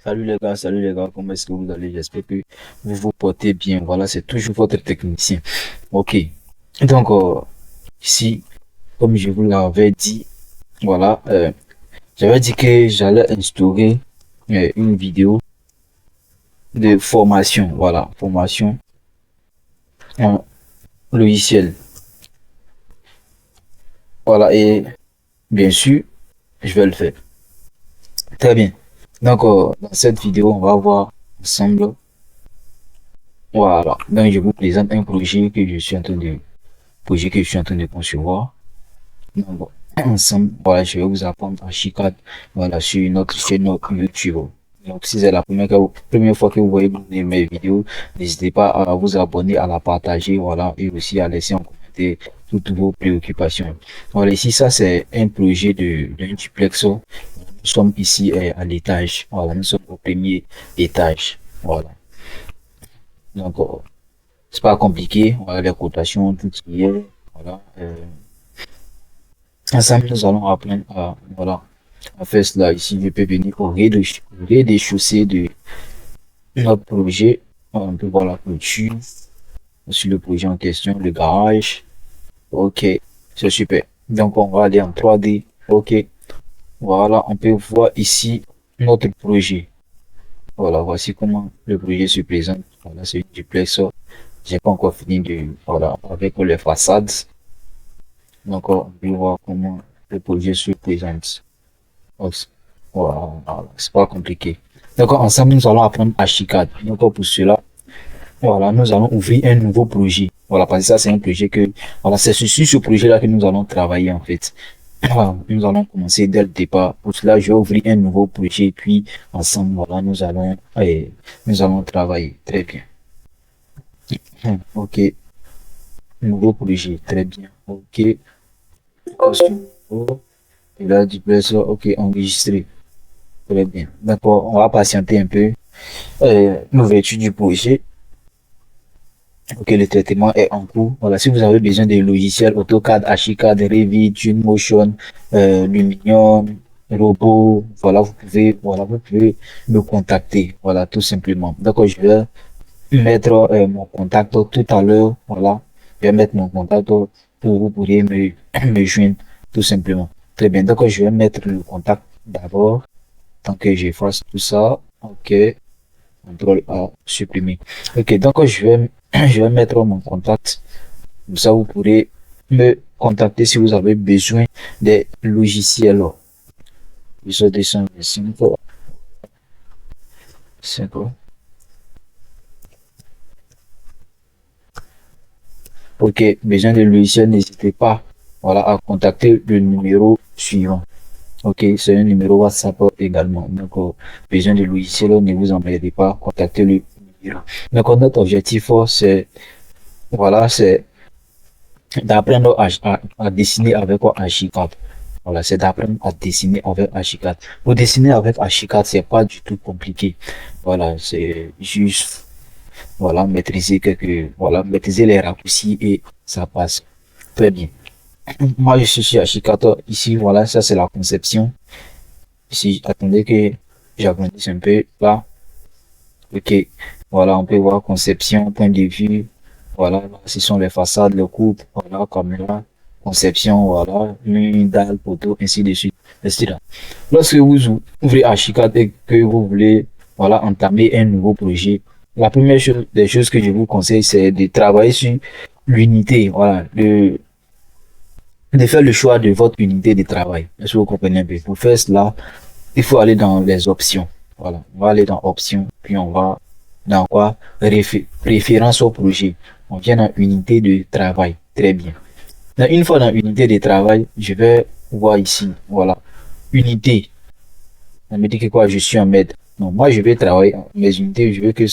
Salut les gars, comment est-ce que vous allez? J'espère que vous vous portez bien. Voilà, c'est toujours votre technicien. Ok. Donc, ici, comme je vous l'avais dit, voilà, j'avais dit que j'allais instaurer une vidéo de formation. Voilà, formation en logiciel. Voilà, et bien sûr, je vais le faire. Très bien. Donc, dans cette vidéo, on va voir ensemble. Voilà. Donc, je vous présente un projet que je suis en train de concevoir. Donc, ensemble, voilà, je vais vous apprendre à Archicad, voilà, sur notre chaîne YouTube. Donc, si c'est la première fois que vous voyez mes vidéos, n'hésitez pas à vous abonner, à la partager, voilà, et aussi à laisser en commentaire toutes vos préoccupations. Voilà, ici, ça, c'est un projet d'un duplexo. Nous sommes ici à l'étage. Voilà, nous sommes au premier étage. Voilà. Donc, c'est pas compliqué. Voilà, les cotations, tout ce qui est. Voilà. Ensemble, nous allons apprendre voilà, à faire cela ici. Je peux venir au rez-de-chaussée de notre projet. On peut voir la clôture sur le projet en question, le garage. Ok, c'est super. Donc, on va aller en 3D. Ok, voilà, on peut voir ici notre projet. Voilà, voici comment le projet se présente. Voilà, c'est une duplex. J'ai pas encore fini voilà, avec les façades. Donc, on peut voir comment le projet se présente. Donc, voilà, c'est pas compliqué. Donc, ensemble, nous allons apprendre Archicad. Donc, pour cela, voilà, nous allons ouvrir un nouveau projet. Voilà, parce que ça, c'est un projet que, voilà, c'est sur ce projet-là que nous allons travailler, en fait. Voilà, nous allons commencer dès le départ. Pour cela, je vais ouvrir un nouveau projet, puis ensemble, voilà, nous allons travailler. Très bien. Ok, nouveau projet, très bien. Ok, et là, du ok, enregistré. Très bien. D'accord, on va patienter un peu. L'ouverture du projet. Ok, le traitement est en cours. Voilà, si vous avez besoin de logiciels AutoCAD, Archicad, Revit, Twinmotion, Lumion, Robot, voilà, vous pouvez me contacter. Voilà, tout simplement. D'accord, je vais mettre mon contact tout à l'heure. Voilà, je vais mettre mon contact pour vous pourriez me joindre tout simplement. Très bien. Donc, je vais mettre le contact d'abord. Tant que j'efface tout ça. Ok. Contrôle A, supprimer. Ok, donc je vais mettre mon contact. Comme ça, vous pourrez me contacter si vous avez besoin des logiciels. ISO 225, c'est quoi? Ok, besoin de logiciels, n'hésitez pas, voilà, à contacter le numéro suivant. Ok, c'est un numéro WhatsApp également. Donc, besoin de logiciels, ne vous embêtez pas, contactez le numéro. Donc, notre objectif, c'est, voilà, c'est d'apprendre à dessiner avec Archicad. Voilà, c'est d'apprendre à dessiner avec Archicad. Pour dessiner avec Archicad, c'est pas du tout compliqué. Voilà, c'est juste, voilà, voilà, maîtriser les raccourcis et ça passe très bien. Moi, je suis chez Archicad. Ici, voilà, ça c'est la conception. Ici, attendez que j'agrandisse un peu là. Ok, voilà, on peut voir conception, point de vue. Voilà, ce sont les façades, le coupe, voilà, caméra, conception, voilà, une dalle, poteau, ainsi de suite, etc. Lorsque vous ouvrez Archicad et que vous voulez, voilà, entamer un nouveau projet, la première chose, des choses que je vous conseille, c'est de travailler sur l'unité, voilà, de faire le choix de votre unité de travail. Est-ce que vous comprenez un peu? Pour faire cela, il faut aller dans les options. Voilà, on va aller dans options, puis on va dans quoi? Référence au projet. On vient dans unité de travail. Très bien. Une fois dans unité de travail, je vais voir ici. Voilà. Unité. On me dit que quoi? Je suis en mètre. Non, moi je vais travailler mes unités. Je veux que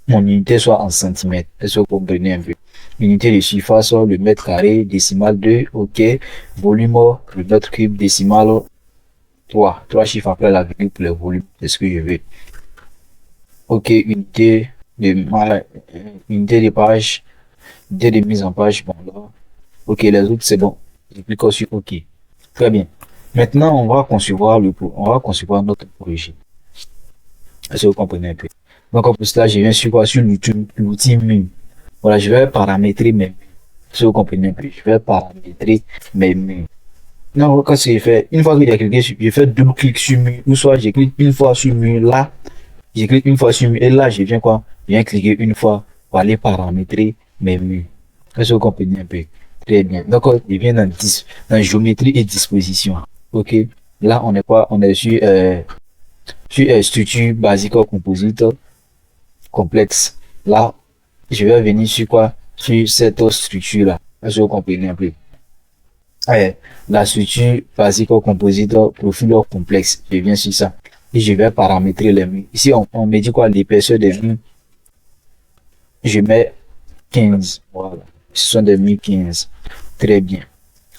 mon unité soit en centimètres. Est-ce que vous comprenez un peu? Unité de surface, le mètre carré, décimal 2, ok. Volume, le mètre cube, décimal 3 chiffres après la virgule pour le volume. C'est ce que je veux. Ok, unité de page, unité de mise en page. Bon, là. Ok, les autres, c'est bon. Je clique sur OK. Très bien. Maintenant, on va concevoir notre projet. Est-ce que vous comprenez un peu? Donc, pour cela, je viens sur quoi? Sur l'outil mur. Voilà, je vais paramétrer mes murs. Est-ce que vous comprenez un peu? Je vais paramétrer mes murs. Non, qu'est-ce que j'ai fait? Une fois que j'ai cliqué sur, j'ai fait double clic sur mur, ou soit j'ai cliqué une fois sur mur là, j'ai cliqué une fois sur mur, et là, je viens quoi? Je viens cliquer une fois pour aller paramétrer mes murs. Est-ce que vous comprenez un peu? Très bien. Donc, je viens dans géométrie et disposition. OK. Là, on est quoi? On est sur structure basique composite complexe. Là, je vais venir sur quoi? Sur cette structure-là. Est-ce que vous comprenez un peu? Ouais, la structure basique composite profil complexe. Je viens sur ça. Et je vais paramétrer les murs. Ici, on me dit quoi? L'épaisseur des murs. Je mets 15. Voilà. Ce sont des murs 15. Très bien.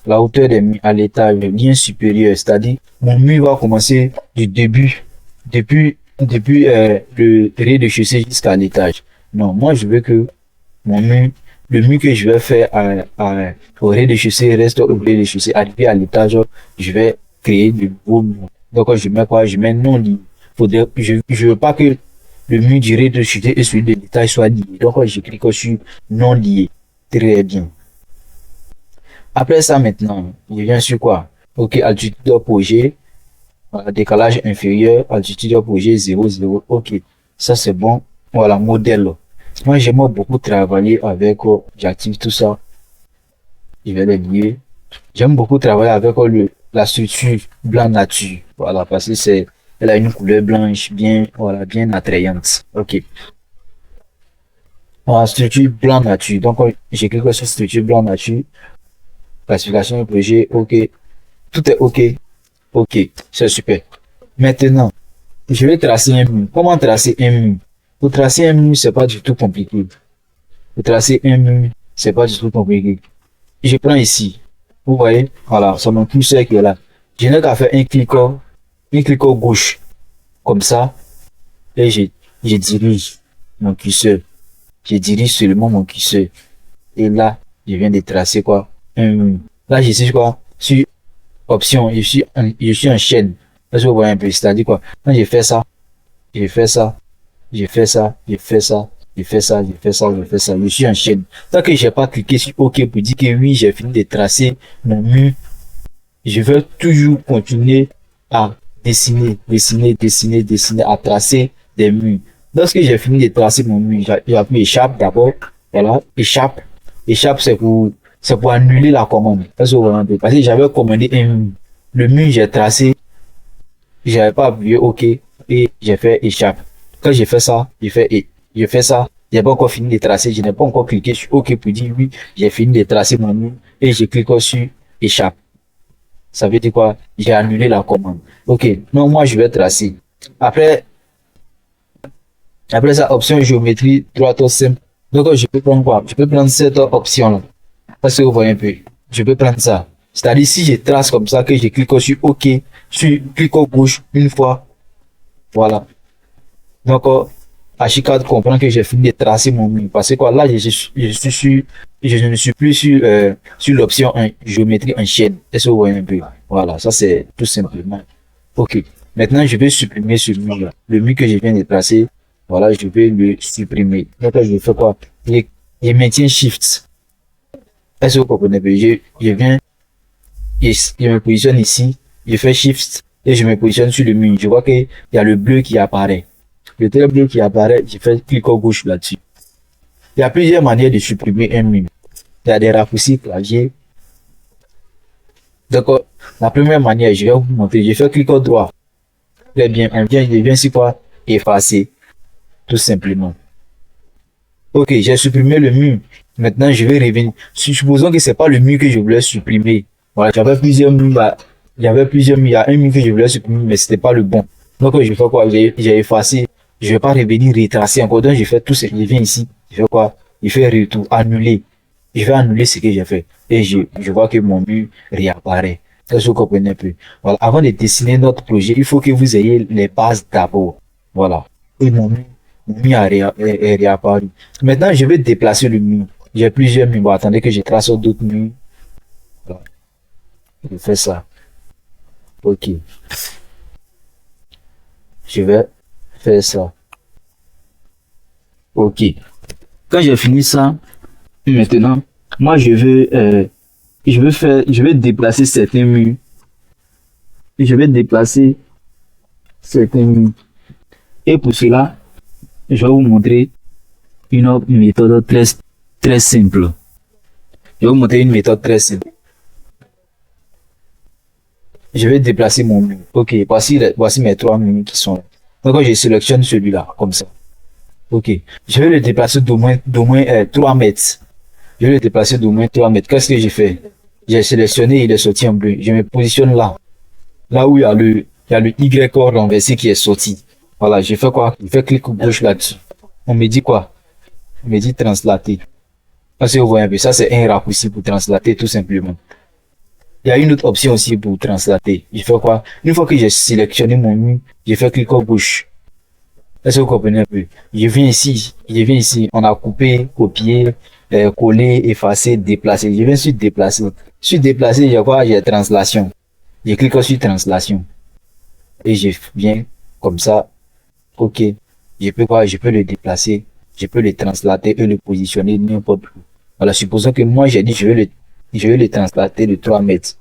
La hauteur des murs à l'étage bien supérieur, c'est-à-dire mon mur va commencer du début, depuis le rez-de-chaussée jusqu'à l'étage. Non, moi je veux que mon mur, le mur que je vais faire au rez-de-chaussée reste au rez-de-chaussée. Arrivé à l'étage, je vais créer de nouveaux murs. Donc je mets quoi? Je mets non lié. Je veux pas que le mur du rez-de-chaussée et celui de l'étage soient liés. Donc je clique sur non lié. Très bien. Après ça, maintenant, je viens sur quoi? Ok, altitude projet, décalage inférieur, altitude projet 0, 0. Ok, ça c'est bon. Voilà, modèle. Moi, j'aime beaucoup travailler avec, j'active tout ça. Je vais les lier. J'aime beaucoup travailler avec la structure blanc nature. Voilà, parce que elle a une couleur blanche bien, voilà, bien attrayante. Ok. Voilà, structure blanc nature. Donc, j'ai cliqué sur structure blanc nature. Classification du projet, ok. Tout est ok. Ok, c'est super. Maintenant, je vais tracer un mur. Comment tracer un mur? Pour tracer un mur, c'est pas du tout compliqué. Pour tracer un mur, c'est pas du tout compliqué. Je prends ici. Vous voyez? Voilà, c'est mon curseur qui est là. Je n'ai qu'à faire un clic gauche. Comme ça. Et je dirige mon curseur. Je dirige seulement mon curseur. Et là, je viens de tracer quoi? Un mur. Là, je suis quoi? Sur option, je suis en chaîne. Est-ce que vous voyez un peu? C'est-à-dire quoi? Quand j'ai fait ça, j'ai fait ça, j'ai fait ça, j'ai fait ça, j'ai fait ça, j'ai fait ça, j'ai fait ça. Je suis en chaîne. Tant que j'ai pas cliqué sur OK pour dire que oui, j'ai fini de tracer mon mur, je vais toujours continuer à dessiner, à tracer des murs. Lorsque j'ai fini de tracer mon mur, j'ai appuyé échappe d'abord. Voilà, échappe. Échappe, c'est pour annuler la commande. Parce que j'avais commandé un mur. Le mur, j'ai tracé, j'avais pas appuyé OK et j'ai fait échappe. Quand j'ai fait ça, j'ai fait ça, j'ai pas encore fini de tracer, je n'ai pas encore cliqué sur OK pour dire oui, j'ai fini de tracer mon mur et je clique sur échappe. Ça veut dire quoi? J'ai annulé la commande. Ok, non, moi je vais tracer. Après, après ça, option géométrie, droite ou simple. Donc je peux prendre quoi? Je peux prendre cette option-là. Parce que vous voyez un peu. Je peux prendre ça. C'est-à-dire si je trace comme ça, que je clique sur OK, sur clic au gauche une fois. Voilà. Donc, H4 comprend que j'ai fini de tracer mon mur. Parce que quoi, là, je ne suis plus sur l'option géométrie en chaîne. Est-ce que vous voyez un peu? Voilà, ça c'est tout simplement. Ok. Maintenant, je vais supprimer ce mur-là. Le mur que je viens de tracer, voilà, je vais le supprimer. Donc, je fais quoi? Je maintiens Shift. Est-ce que vous comprenez un peu? Je viens, je me positionne ici, je fais Shift et je me positionne sur le mur. Je vois qu'il y a le bleu qui apparaît. Le trait bleu qui apparaît, je fais clic au gauche là-dessus. Il y a plusieurs manières de supprimer un mur. Il y a des raccourcis clavier. Donc, la première manière, je vais vous montrer. Je fais clic au droit. Très bien, je viens sur quoi? Effacer. Tout simplement. Ok, j'ai supprimé le mur. Maintenant, je vais revenir. Supposons que c'est pas le mur que je voulais supprimer. Voilà, j'avais plusieurs murs. Il y avait plusieurs murs. Il y a un mur que je voulais supprimer, mais c'était pas le bon. Donc, je fais quoi? J'ai effacé. Je vais pas revenir retracer encore. Donc, je fais tout ce je viens ici. Je fais quoi? Je fais retour, annuler. Je vais annuler ce que j'ai fait. Et je vois que mon mur réapparaît. Est-ce que vous comprenez un peu? Voilà. Avant de dessiner notre projet, il faut que vous ayez les bases d'abord. Voilà. Et mon mur est réapparu. Maintenant, je vais déplacer le mur. J'ai plusieurs murs. Bon, attendez que je trace d'autres murs. Voilà. Je fais ça. Ok. Je vais faire ça. Ok. Quand j'ai fini ça, maintenant, moi je vais déplacer certains murs. Je vais déplacer certains murs. Et pour cela, je vais vous montrer une autre méthode très simple. Je vais vous montrer une méthode très simple. Je vais déplacer mon mur. Ok, voici mes trois murs qui sont là. Donc, je sélectionne celui-là, comme ça. Ok. Je vais le déplacer d'au moins 3 mètres. Je vais le déplacer d'au moins 3 mètres. Qu'est-ce que j'ai fait? J'ai sélectionné, il est sorti en bleu. Je me positionne là. Là où il y a le Y renversé qui est sorti. Voilà, j'ai fait quoi? Je fais clic gauche là-dessus. On me dit quoi? On me dit translater. Parce que vous voyez un peu, ça c'est un raccourci pour translater tout simplement. Il y a une autre option aussi pour translater. Je fais quoi? Une fois que j'ai sélectionné mon mur, je fais clic gauche. Est-ce que vous comprenez un peu? Je viens ici, on a coupé, copié, collé, effacé, déplacé. Je viens sur déplacer. Sur déplacer, j'ai quoi? J'ai translation. Je clique sur translation. Et je viens comme ça. Ok. Je peux quoi? Je peux le déplacer. Je peux le translater et le positionner n'importe où. Voilà, supposons que moi j'ai dit je vais le translater de 3 mètres.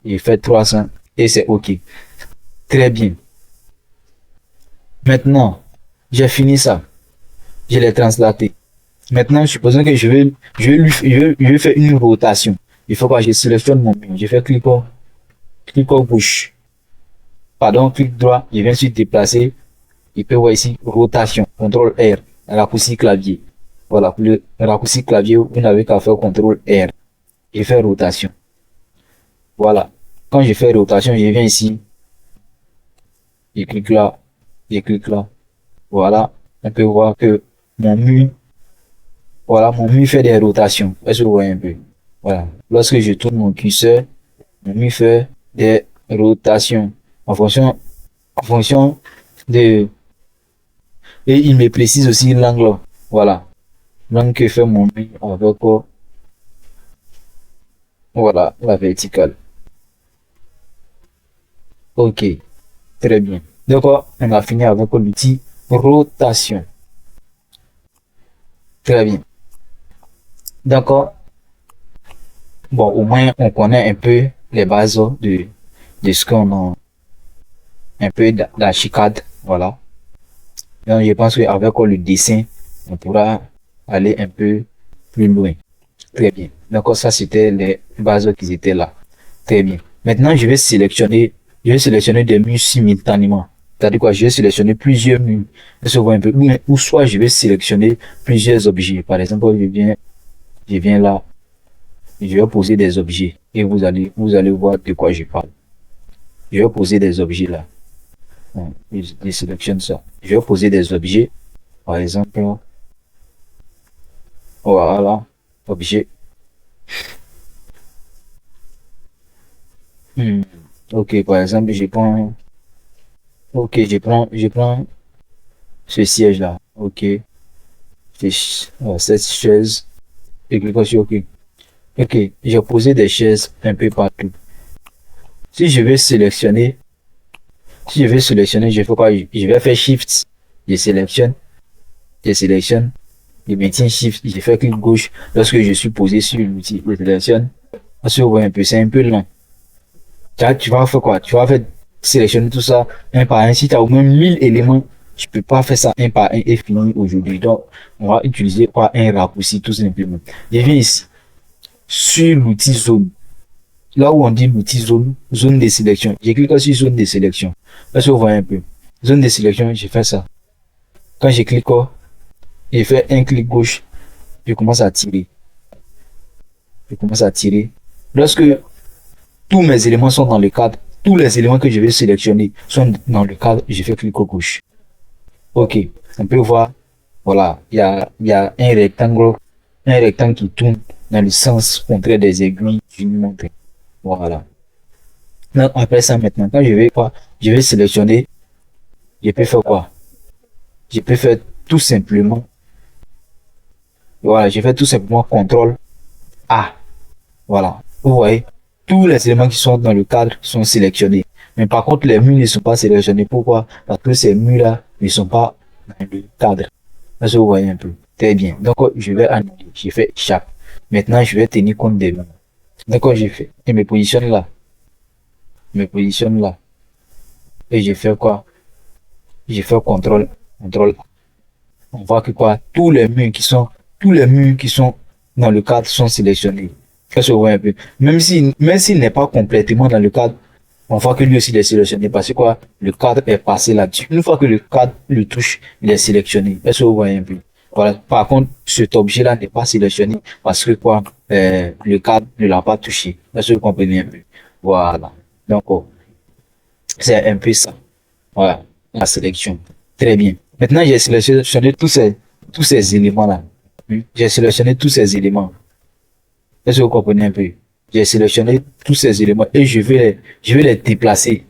J'ai fait 300 et c'est ok. Très bien. Maintenant, j'ai fini ça. Je l'ai translaté. Maintenant, supposons que je vais faire une rotation. Il faut que je sélectionne mon mur. Je fais clic gauche. Pardon, clic droit. Je viens sur déplacer. Il peut voir ici rotation. CTRL R. Raccourci clavier. Voilà, pour le raccourci clavier, vous n'avez qu'à faire CTRL R. Je fais rotation. Voilà. Quand je fais rotation, je viens ici. Je clique là. Je clique là. Voilà. On peut voir que mon mur, voilà, mon mur fait des rotations. Est-ce que vous voyez un peu? Voilà. Lorsque je tourne mon curseur, mon mur fait des rotations en fonction de, et il me précise aussi l'angle. Voilà. L'angle que fait mon mur avec, voilà, la verticale. Ok. Très bien. Donc, on a fini avec l'outil rotation. Très bien. D'accord. Bon, au moins, on connaît un peu les bases de ce qu'on a, un peu d'archicad. Voilà. Donc, je pense qu'avec le dessin, on pourra aller un peu plus loin. Très bien. Donc, ça, c'était les bases qui étaient là. Très bien. Maintenant, je vais sélectionner des murs simultanément. C'est-à-dire quoi? Je vais sélectionner plusieurs murs. Est-ce que vous voyez un peu? Ou soit je vais sélectionner plusieurs objets. Par exemple, je viens là. Je vais poser des objets. Et vous allez voir de quoi je parle. Je vais poser des objets là. Je sélectionne ça. Je vais poser des objets. Par exemple, voilà. Objet. Hmm. Ok, par exemple, je prends ce siège là. Ok. Cette chaise. Et clique sur OK. Ok, j'ai posé des chaises un peu partout. Si je vais sélectionner, je fais quoi? Je vais faire Shift. Je sélectionne, je sélectionne, je maintiens Shift, je fais clic gauche lorsque je suis posé sur l'outil. Je sélectionne. Parce que vous voyez un peu, c'est un peu lent. Tu vas faire quoi? Tu vas faire sélectionner tout ça un par un. Si tu as au moins 1000 éléments, tu peux pas faire ça un par un et finir aujourd'hui. Donc, on va utiliser quoi? Un raccourci tout simplement. Je viens ici, sur l'outil zone. Là où on dit l'outil zone de sélection. J'ai cliqué sur zone de sélection. Est-ce que vous voyez un peu? Zone de sélection, j'ai fait ça. Quand j'ai cliqué, j'ai fait un clic gauche, je commence à tirer. Je commence à tirer. Lorsque tous mes éléments sont dans le cadre, tous les éléments que je vais sélectionner sont dans le cadre, je fais clic gauche. Ok, on peut voir, voilà, il y a un rectangle qui tourne dans le sens contraire des aiguilles d'une montre. Voilà. Donc, après ça, maintenant, quand je vais sélectionner, je peux faire quoi? Je peux faire tout simplement, voilà, je fais tout simplement CTRL A. Voilà. Vous voyez, tous les éléments qui sont dans le cadre sont sélectionnés. Mais par contre, les murs ne sont pas sélectionnés. Pourquoi? Parce que ces murs-là ne sont pas dans le cadre. Là, vous voyez un peu. Très bien. Donc, je vais annuler. J'ai fait échappe. Maintenant, je vais tenir compte des murs. Donc, j'ai fait. Et me positionne là. Je me positionne là. Et j'ai fait quoi? J'ai fait contrôle. Contrôle. On voit que quoi? Tous les murs qui sont dans le cadre sont sélectionnés. Qu'est-ce que vous voyez un peu? Même s'il n'est pas complètement dans le cadre, on voit que lui aussi il est sélectionné parce que quoi? Le cadre est passé là-dessus. Une fois que le cadre le touche, il est sélectionné. Est-ce que vous voyez un peu? Voilà. Par contre, cet objet-là n'est pas sélectionné parce que quoi? Le cadre ne l'a pas touché. Est-ce que vous comprenez un peu? Voilà. Donc, c'est un peu ça. Voilà. La sélection. Très bien. Maintenant, j'ai sélectionné tous ces éléments-là. J'ai sélectionné tous ces éléments. Est-ce que vous comprenez un peu? J'ai sélectionné tous ces éléments et je vais les déplacer.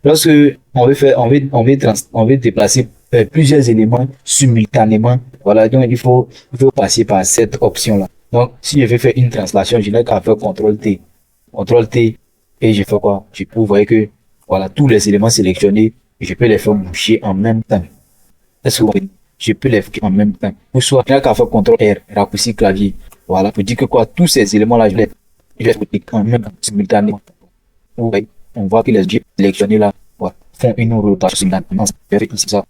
Lorsque on veut déplacer plusieurs éléments simultanément, voilà, donc il faut passer par cette option-là. Donc, si je veux faire une translation, je n'ai qu'à faire CTRL T, et je fais quoi? Vous voyez que, voilà, tous les éléments sélectionnés, je peux les faire bouger en même temps. Est-ce que vous comprenez? Je peux les faire en même temps. Ou soit, je n'ai qu'à faire CTRL R, raccourci clavier. Voilà, pour dire que quoi, tous ces éléments-là, je les fais en même temps, simultanément. Vous voyez, on voit que les objets sélectionnés là, voilà, font une rotation simultanément. Je fais ici ça.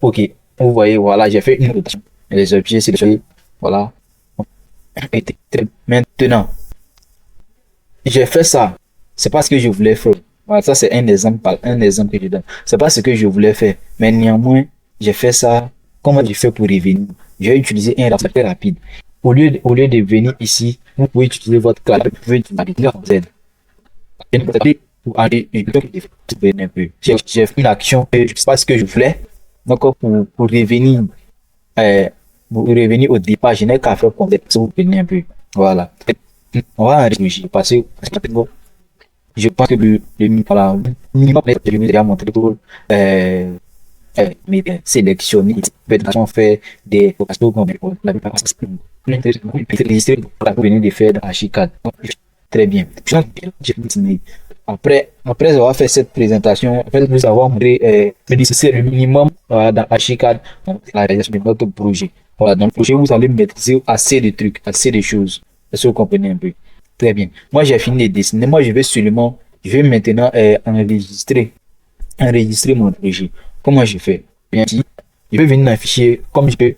Ok, vous voyez, voilà, j'ai fait une rotation. Les objets sélectionnés, voilà. Maintenant, j'ai fait ça. C'est pas ce que je voulais faire. Voilà, ça c'est un exemple que je donne. C'est pas ce que je voulais faire. Mais néanmoins, j'ai fait ça. Comment j'ai fait pour revenir? J'ai utilisé un raccourci très rapide. Au lieu de venir ici, vous pouvez utiliser votre clavier. Vous pouvez utiliser Z. Pour aller un peu. J'ai fait une action que je sais pas ce que je voulais. Donc, pour revenir, euh, pour revenir au départ, je n'ai qu'à faire comme ça. Vous venez un peu. Voilà. On va réfléchir parce que je pense que voilà, minimum, je vous ai déjà montré pour mais sélectionner, on fait des vocations comme la plupart enregistré pour venir de faire dans Archicad. Très bien. Après avoir fait cette présentation, après vous avoir montré c'est le minimum dans Archicad, la réalisation de notre projet. Voilà, dans le projet, vous allez maîtriser assez de trucs, assez de choses. Est-ce que vous comprenez un peu? Très bien. Moi, j'ai fini de dessiner. Moi, je vais maintenant enregistrer mon projet. Comment je fais? Bien ici, je vais venir dans un fichier, comme je vais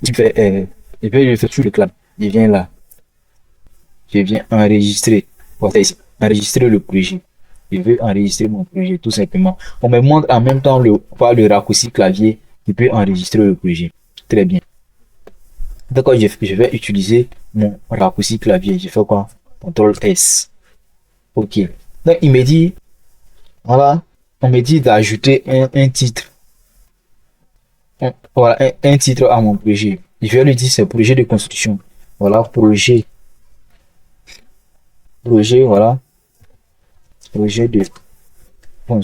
le faire sur le clavier. Je viens là. Je viens enregistrer. Voilà ici. Enregistrer le projet. Je veux enregistrer mon projet, tout simplement. On me montre en même temps par le raccourci clavier, je peux enregistrer le projet. Très bien. D'accord, je vais utiliser mon raccourci clavier. Je fais quoi? CTRL S. Ok. Donc, il me dit, voilà, on me dit d'ajouter un titre. Voilà, un titre à mon projet. Je vais lui dire c'est projet de construction. Voilà, voilà, projet de cons-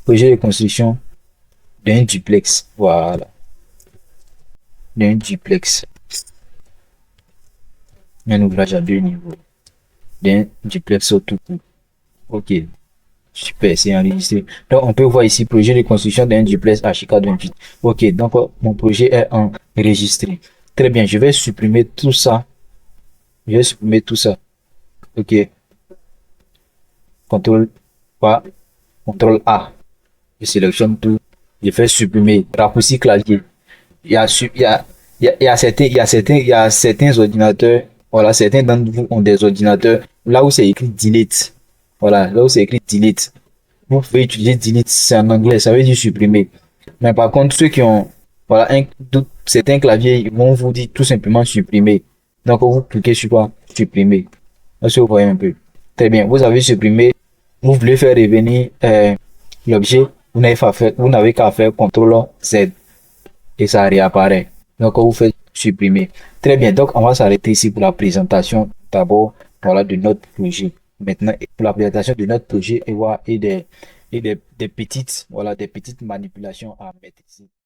projet de construction d'un duplex. Voilà, d'un duplex. Un ouvrage à 2 niveaux. D'un duplex au tout. Ok. Super, c'est enregistré. Donc, on peut voir ici, projet de construction d'un duplex HK28. Ok, donc mon projet est enregistré. Très bien, je vais supprimer tout ça. Je vais supprimer tout ça. Ok, CTRL A, CTRL A. Je sélectionne tout. Je fais supprimer. Raccourci clavier. Il y a, il y a certains ordinateurs. Voilà, certains d'entre vous ont des ordinateurs. Là où c'est écrit delete. Voilà, là où c'est écrit delete. Vous pouvez utiliser delete, c'est en anglais, ça veut dire supprimer. Mais par contre, ceux qui ont, voilà, certains claviers, ils vont vous dire tout simplement supprimer. Donc, vous cliquez sur quoi? Supprimer. Est-ce que vous voyez un peu? Très bien. Vous avez supprimé. Vous voulez faire revenir l'objet. Vous n'avez qu'à faire CTRL Z et ça réapparaît. Donc, vous faites supprimer. Très bien. Donc, on va s'arrêter ici pour la présentation d'abord, voilà, de notre projet. Maintenant, pour la présentation de notre projet et des petites, voilà, des petites manipulations à maîtriser.